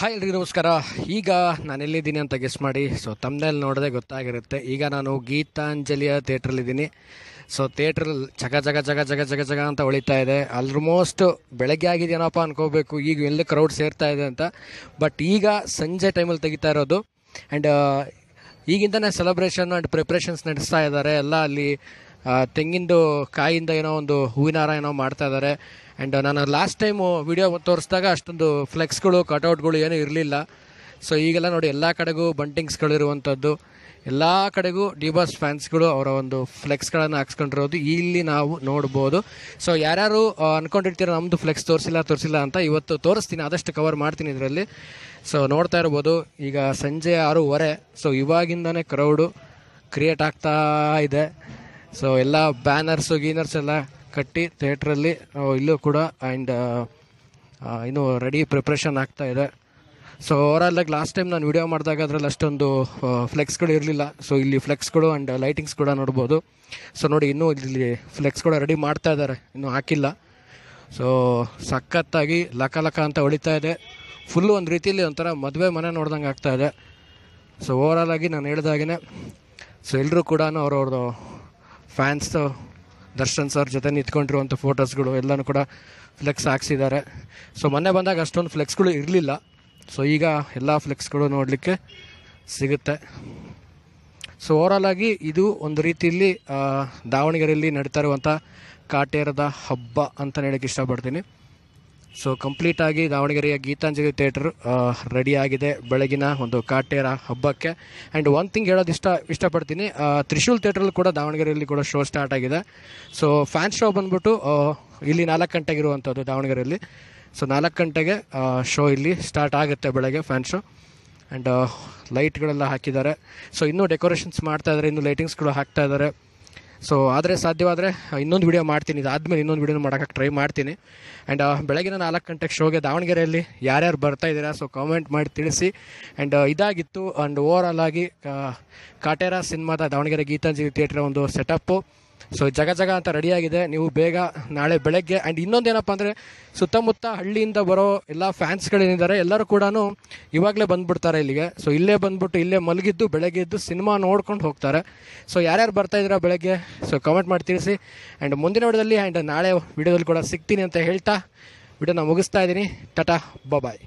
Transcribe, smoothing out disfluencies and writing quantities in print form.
Hi ಎಲ್ರಿಗೂ ನಮಸ್ಕಾರ. ಈಗ ನಾನು ಎಲ್ಲಿದ್ದೀನಿ ಅಂತ ಗೆಸ್ ಮಾಡಿ. ಸೊ ತಮ್ಮನೇಲಿ ನೋಡೋದೇ ಗೊತ್ತಾಗಿರುತ್ತೆ. ಈಗ ನಾನು ಗೀತಾಂಜಲಿಯ ಥಿಯೇಟ್ರಲ್ಲಿದ್ದೀನಿ. ಸೊ ಥಿಯೇಟ್ರಲ್ಲಿ ಜಗ ಜಗ ಜಗ ಜಗ ಜಗ ಜಗ ಅಂತ ಹೊಳಿತಾ ಇದೆ. ಆಲ್ಮೋಸ್ಟ್ ಬೆಳಗ್ಗೆ ಆಗಿದೆಯೇನಪ್ಪ ಅನ್ಕೋಬೇಕು, ಈಗ ಎಲ್ಲಿ ಕ್ರೌಡ್ ಸೇರ್ತಾ ಇದೆ ಅಂತ. ಬಟ್ ಈಗ ಸಂಜೆ ಟೈಮಲ್ಲಿ ತೆಗಿತಾ ಇರೋದು. ಆ್ಯಂಡ್ ಈಗಿಂದನೇ ಸೆಲೆಬ್ರೇಷನ್ ಆ್ಯಂಡ್ ಪ್ರಿಪ್ರೇಷನ್ಸ್ ನಡೆಸ್ತಾ ಇದ್ದಾರೆ ಎಲ್ಲ. ಅಲ್ಲಿ ತೆಂಗಿಂದು ಕಾಯಿಂದ ಏನೋ ಒಂದು ಹೂವಿನ ಹಾರ ಏನೋ ಮಾಡ್ತಾ ಇದ್ದಾರೆ. ಆ್ಯಂಡ್ ನಾನು ಲಾಸ್ಟ್ ಟೈಮು ವಿಡಿಯೋ ತೋರಿಸಿದಾಗ ಅಷ್ಟೊಂದು ಫ್ಲೆಕ್ಸ್ಗಳು ಕಟೌಟ್ಗಳು ಏನೂ ಇರಲಿಲ್ಲ. ಸೊ ಈಗೆಲ್ಲ ನೋಡಿ ಎಲ್ಲ ಕಡೆಗೂ ಬಂಟಿಂಗ್ಸ್ಗಳಿರುವಂಥದ್ದು, ಎಲ್ಲ ಕಡೆಗೂ ಡಿ ಬಾಸ್ ಫ್ಯಾನ್ಸ್ಗಳು ಅವರ ಒಂದು ಫ್ಲೆಕ್ಸ್ಗಳನ್ನು ಹಾಕ್ಸ್ಕೊಂಡಿರೋದು ಇಲ್ಲಿ ನಾವು ನೋಡ್ಬೋದು. ಸೊ ಯಾರ್ಯಾರು ಅಂದ್ಕೊಂಡಿರ್ತೀರ ನಮ್ಮದು ಫ್ಲೆಕ್ಸ್ ತೋರಿಸಿಲ್ಲ ಅಂತ, ಇವತ್ತು ತೋರಿಸ್ತೀನಿ, ಆದಷ್ಟು ಕವರ್ ಮಾಡ್ತೀನಿ ಇದರಲ್ಲಿ. ಸೊ ನೋಡ್ತಾ ಇರ್ಬೋದು, ಈಗ ಸಂಜೆ 6:15. ಸೊ ಇವಾಗಿಂದನೇ ಕ್ರೌಡು ಕ್ರಿಯೇಟ್ ಆಗ್ತಾ ಇದೆ. ಸೊ ಎಲ್ಲ ಬ್ಯಾನರ್ಸು ಗೀನರ್ಸ್ ಎಲ್ಲ ಕಟ್ಟಿ ಥಿಯೇಟ್ರಲ್ಲಿ ಇಲ್ಲೂ ಕೂಡ ಆ್ಯಂಡ್ ಇನ್ನೂ ರೆಡಿ ಪ್ರಿಪ್ರೇಷನ್ ಆಗ್ತಾ ಇದೆ. ಸೊ ಓವರಾಲಾಗಿ ಲಾಸ್ಟ್ ಟೈಮ್ ನಾನು ವಿಡಿಯೋ ಮಾಡಿದಾಗ ಅದರಲ್ಲಿ ಅಷ್ಟೊಂದು ಫ್ಲೆಕ್ಸ್ಗಳು ಇರಲಿಲ್ಲ. ಸೊ ಇಲ್ಲಿ ಫ್ಲೆಕ್ಸ್ಗಳು ಆ್ಯಂಡ್ ಲೈಟಿಂಗ್ಸ್ ಕೂಡ ನೋಡ್ಬೋದು. ಸೊ ನೋಡಿ, ಇನ್ನೂ ಇಲ್ಲಿ ಫ್ಲೆಕ್ಸ್ ಕೂಡ ರೆಡಿ ಮಾಡ್ತಾ ಇದ್ದಾರೆ, ಇನ್ನೂ ಹಾಕಿಲ್ಲ. ಸೊ ಸಖತ್ತಾಗಿ ಲಕ ಅಂತ ಹೊಳಿತಾ ಇದೆ. ಫುಲ್ಲು ಒಂದು ರೀತಿಯಲ್ಲಿ ಒಂಥರ ಮದುವೆ ಮನೆ ನೋಡ್ದಂಗೆ ಆಗ್ತಾ ಇದೆ. ಸೊ ಓವರಾಲಾಗಿ ನಾನು ಹೇಳ್ದಾಗೇ ಸೊ ಎಲ್ಲರೂ ಕೂಡ ಅವ್ರವ್ರದ್ದು ಫ್ಯಾನ್ಸ್ ದರ್ಶನ್ ಸರ್ ಜೊತೆ ನಿಂತ್ಕೊಂಡಿರುವಂಥ ಫೋಟೋಸ್ಗಳು ಎಲ್ಲನೂ ಕೂಡ ಫ್ಲೆಕ್ಸ್ ಹಾಕ್ಸಿದ್ದಾರೆ. ಸೊ ಮೊನ್ನೆ ಬಂದಾಗ ಅಷ್ಟೊಂದು ಫ್ಲೆಕ್ಸ್ಗಳು ಇರಲಿಲ್ಲ. ಸೊ ಈಗ ಎಲ್ಲ ಫ್ಲೆಕ್ಸ್ಗಳು ನೋಡಲಿಕ್ಕೆ ಸಿಗುತ್ತೆ. ಸೊ ಓವರಾಲಾಗಿ ಇದು ಒಂದು ರೀತಿಯಲ್ಲಿ ದಾವಣಗೆರೆಯಲ್ಲಿ ನಡೀತಾ ಇರುವಂಥ ಕಾಟೇರದ ಹಬ್ಬ ಅಂತ ಹೇಳೋಕ್ಕೆ ಇಷ್ಟಪಡ್ತೀನಿ. ಸೊ ಕಂಪ್ಲೀಟಾಗಿ ದಾವಣಗೆರೆಯ ಗೀತಾಂಜಲಿ ಥಿಯೇಟ್ರ್ ರೆಡಿಯಾಗಿದೆ ಬೆಳಗಿನ ಒಂದು ಕಾಟೇರ ಹಬ್ಬಕ್ಕೆ. ಆ್ಯಂಡ್ ಒನ್ ಥಿಂಗ್ ಹೇಳೋದು ಇಷ್ಟಪಡ್ತೀನಿ, ತ್ರಿಶೂಲ್ ಥಿಯೇಟ್ರಲ್ಲಿ ಕೂಡ ದಾವಣಗೆರೆಯಲ್ಲಿ ಕೂಡ ಶೋ ಸ್ಟಾರ್ಟ್ ಆಗಿದೆ. ಸೊ ಫ್ಯಾನ್ ಶೋ ಬಂದ್ಬಿಟ್ಟು ಇಲ್ಲಿ 4 ಗಂಟೆಗೆ ಇರುವಂಥದ್ದು ದಾವಣಗೆರೆಯಲ್ಲಿ. ಸೊ 4 ಗಂಟೆಗೆ ಶೋ ಇಲ್ಲಿ ಸ್ಟಾರ್ಟ್ ಆಗುತ್ತೆ ಬೆಳಗ್ಗೆ ಫ್ಯಾನ್ ಶೋ. ಆ್ಯಂಡ್ ಲೈಟ್ಗಳೆಲ್ಲ ಹಾಕಿದ್ದಾರೆ. ಸೊ ಇನ್ನೂ ಡೆಕೋರೇಷನ್ಸ್ ಮಾಡ್ತಾ ಇದ್ದಾರೆ, ಇನ್ನೂ ಲೈಟಿಂಗ್ಸ್ಗಳು ಹಾಕ್ತಾ ಇದ್ದಾರೆ. ಸೊ ಆದರೆ ಸಾಧ್ಯವಾದರೆ ಇನ್ನೊಂದು ವಿಡಿಯೋ ಮಾಡ್ತೀನಿ, ಇದಾದಮೇಲೆ ಇನ್ನೊಂದು ವಿಡಿಯೋನ ಮಾಡೋಕ್ಕೆ ಟ್ರೈ ಮಾಡ್ತೀನಿ. ಆ್ಯಂಡ್ ಬೆಳಗಿನ 4 ಗಂಟೆಗೆ ಶೋಗೆ ದಾವಣಗೆರೆಯಲ್ಲಿ ಯಾರ್ಯಾರು ಬರ್ತಾಯಿದ್ದೀರಾ ಸೊ ಕಾಮೆಂಟ್ ಮಾಡಿ ತಿಳಿಸಿ. ಆ್ಯಂಡ್ ಇದಾಗಿತ್ತು. ಆ್ಯಂಡ್ ಓವರಾಲ್ ಆಗಿ ಕಾಟೇರ ಸಿನಿಮಾದ ದಾವಣಗೆರೆ ಗೀತಾಂಜಲಿ ಥಿಯೇಟ್ರ್ ಒಂದು ಸೆಟಪ್ಪು. ಸೊ ಜಗ ಅಂತ ರೆಡಿಯಾಗಿದೆ. ನೀವು ಬೇಗ ನಾಳೆ ಬೆಳಗ್ಗೆ. ಆ್ಯಂಡ್ ಇನ್ನೊಂದೇನಪ್ಪ ಅಂದರೆ, ಸುತ್ತಮುತ್ತ ಹಳ್ಳಿಯಿಂದ ಬರೋ ಎಲ್ಲ ಫ್ಯಾನ್ಸ್ಗಳೇನಿದ್ದಾರೆ ಎಲ್ಲರೂ ಕೂಡ ಇವಾಗಲೇ ಬಂದುಬಿಡ್ತಾರೆ ಇಲ್ಲಿಗೆ. ಸೊ ಇಲ್ಲೇ ಬಂದುಬಿಟ್ಟು ಇಲ್ಲೇ ಮಲಗಿದ್ದು ಬೆಳಗ್ಗೆ ಎದ್ದು ಸಿನಿಮಾ ನೋಡ್ಕೊಂಡು ಹೋಗ್ತಾರೆ. ಸೊ ಯಾರ್ಯಾರು ಬರ್ತಾಯಿದ್ದೀರಾ ಬೆಳಗ್ಗೆ ಸೊ ಕಮೆಂಟ್ ಮಾಡಿ ತಿಳಿಸಿ. ಆ್ಯಂಡ್ ಮುಂದಿನ ವಿಡಿಯೋದಲ್ಲಿ ಆ್ಯಂಡ್ ನಾಳೆ ವಿಡಿಯೋದಲ್ಲಿ ಕೂಡ ಸಿಗ್ತೀನಿ ಅಂತ ಹೇಳ್ತಾ ವಿಡಿಯೋನ ಮುಗಿಸ್ತಾ ಇದ್ದೀನಿ. ಟಾಟಾ ಬಾಯ್.